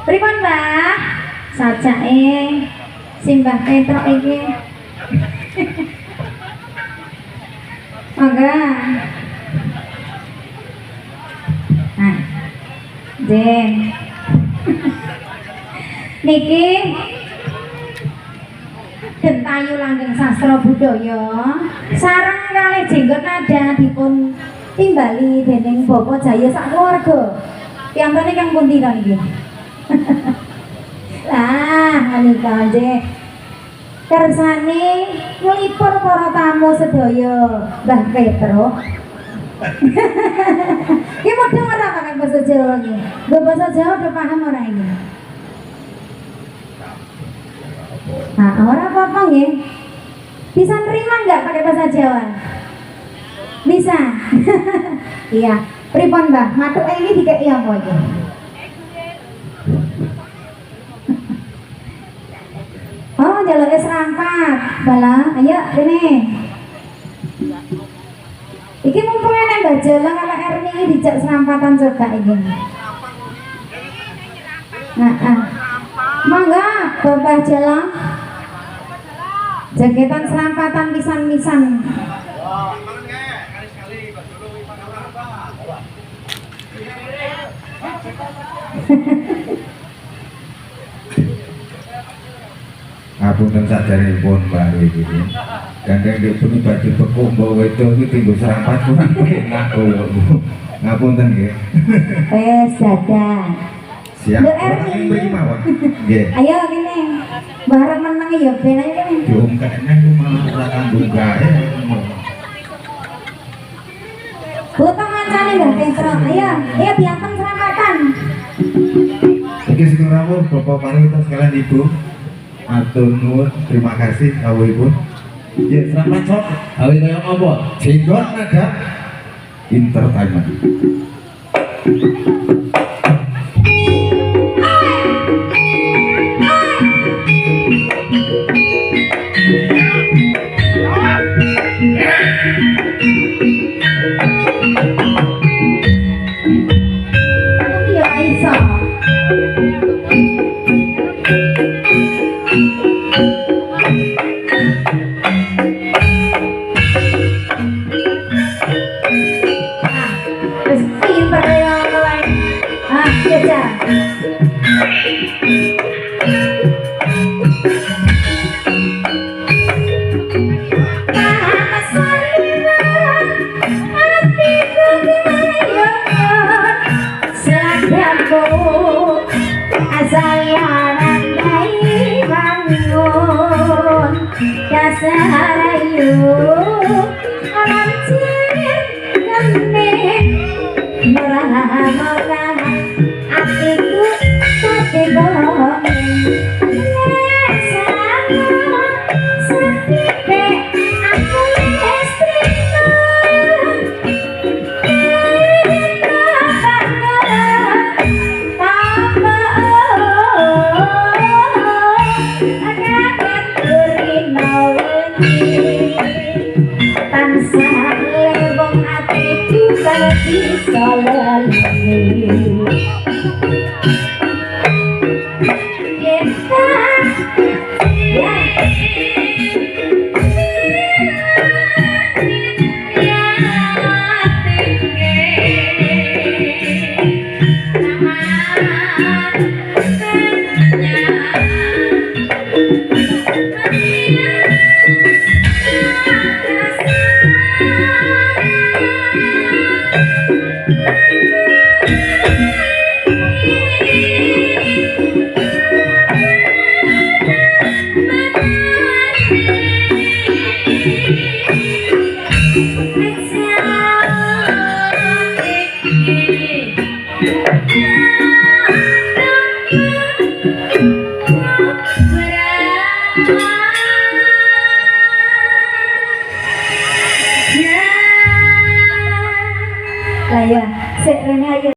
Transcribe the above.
Pripun Mbah? Sajake simbah petrok iki. Mangga. Nah. Nggih. Niki Gentayu langgeng sastra budaya sareng kalih jenggot nada dipun timbali dening Bapak Jaya sak keluarga. Piyambake kang pundi to niki? Lah menika nggih kersane nglipur para tamu sedaya Mbah Petruk. Ki mudeng ora pakai basa Jawa iki? Nggo basa Jawa udah paham ora ini? Nah, ora apa-apa nggih. Bisa nerima enggak pakai bahasa Jawa? Bisa. Iya. Pripun Mbah? Matuke iki dikeki apa iki? Oh, jaluke serampat. Bala, ayo kene. Iki mumpung enek Mbah Jalang karo Erni iki dijak serampatan coba iki. Nah, mangga Bapak Jalang. Jaketan serampatan pisan-pisan. Ngapunten saderengipun Mbak iki. Gandeng nek pun badhe beku mbok wedok iki tinggo serampat kurang enak kok. Ngapunten nggih. Wes dadah. Siap. Mriki mawon. Nggih. Ayo kene. Bareng meneng ya ben ayo kene. Diungkekne ku malah ora kanggo gawe. Botong kancane Mbah Petruk. Ayo diantem serampatan. Iki sing rawuh Bapak Pariwita sekalian Ibu. Matur nuwun, terima kasih kawuhipun. Ya serapat sok. Awe kaya apa? Jenggot nada entertainment. bisa lali kita lah ya, sik rene ayo